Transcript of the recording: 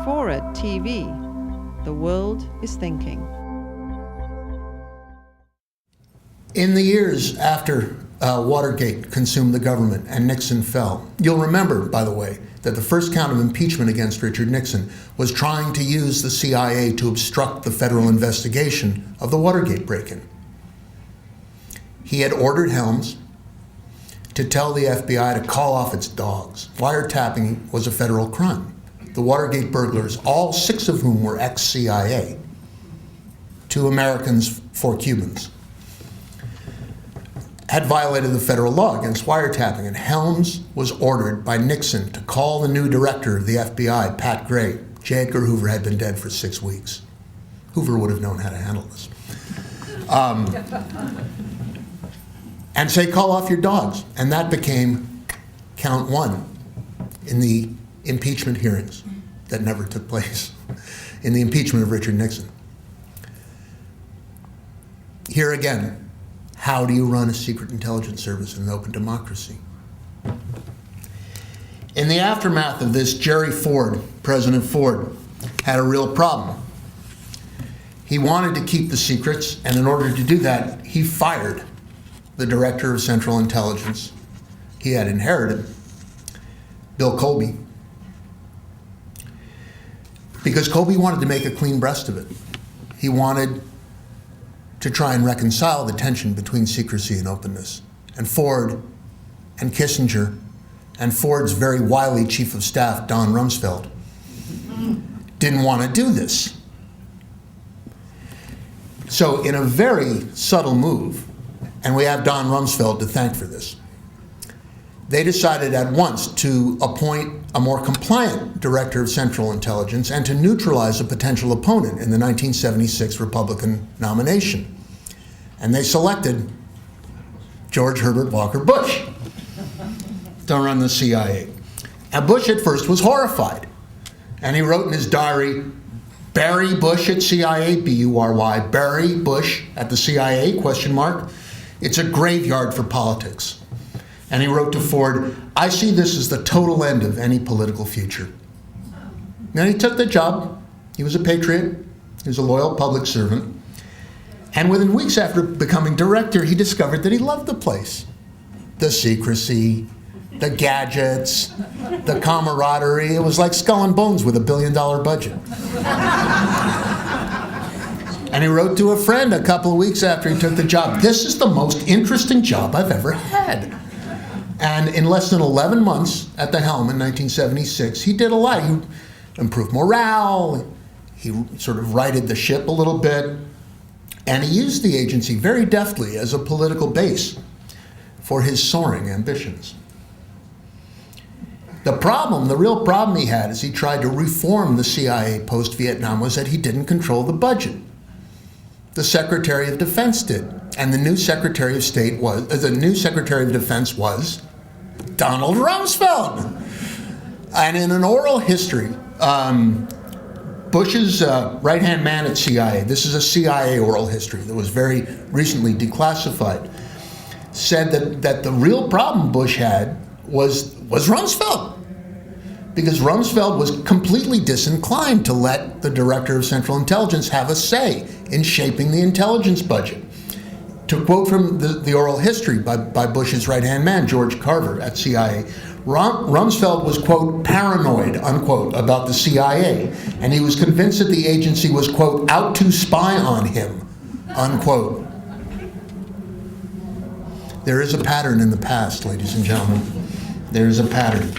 FORA.tv. The world is thinking. In the years after Watergate consumed the government and Nixon fell, you'll remember, by the way, that the first count of impeachment against Richard Nixon was trying to use the CIA to obstruct the federal investigation of the Watergate break-in. He had ordered Helms to tell the FBI to call off its dogs. Wiretapping was a federal crime. The Watergate burglars, all 6 of whom were ex-CIA, 2 Americans, 4 Cubans, had violated the federal law against wiretapping, and Helms was ordered by Nixon to call the new director of the FBI, Pat Gray. J. Edgar Hoover had been dead for 6 weeks. Hoover would have known how to handle this. And say, call off your dogs. And that became count 1 in the impeachment hearings that never took place, in the impeachment of Richard Nixon. Here again, how do you run a secret intelligence service in an open democracy? In the aftermath of this, Gerry Ford, President Ford, had a real problem. He wanted to keep the secrets, and in order to do that, he fired the director of Central Intelligence he had inherited, Bill Colby, because Colby wanted to make a clean breast of it. He wanted to try and reconcile the tension between secrecy and openness. And Ford and Kissinger and Ford's very wily chief of staff, Don Rumsfeld, didn't want to do this. So in a very subtle move, and we have Don Rumsfeld to thank for this, they decided at once to appoint a more compliant director of Central Intelligence and to neutralize a potential opponent in the 1976 Republican nomination. And they selected George Herbert Walker Bush to run the CIA. And Bush at first was horrified. And he wrote in his diary, "Bury Bush at CIA, B-U-R-Y, bury Bush at the CIA, question mark. It's a graveyard for politics." And he wrote to Ford, "I see this as the total end of any political future." Then he took the job. He was a patriot. He was a loyal public servant. And within weeks after becoming director, he discovered that he loved the place. The secrecy, the gadgets, the camaraderie. It was like Skull and Bones with $1 billion budget. And he wrote to a friend a couple of weeks after he took the job, "This is the most interesting job I've ever had." And in less than 11 months at the helm in 1976, he did a lot. He improved morale, he sort of righted the ship a little bit, and he used the agency very deftly as a political base for his soaring ambitions. The real problem he had as he tried to reform the CIA post-Vietnam was that he didn't control the budget. The Secretary of Defense did, and the new Secretary of Defense was Donald Rumsfeld. And in an oral history, Bush's right-hand man at CIA, this is a CIA oral history that was very recently declassified, said that the real problem Bush had was Rumsfeld. Because Rumsfeld was completely disinclined to let the director of Central Intelligence have a say in shaping the intelligence budget. To quote from the oral history by Bush's right-hand man, George Carver at CIA, Rumsfeld was, quote, paranoid, unquote, about the CIA, and he was convinced that the agency was, quote, out to spy on him, unquote. There is a pattern in the past, ladies and gentlemen. There is a pattern.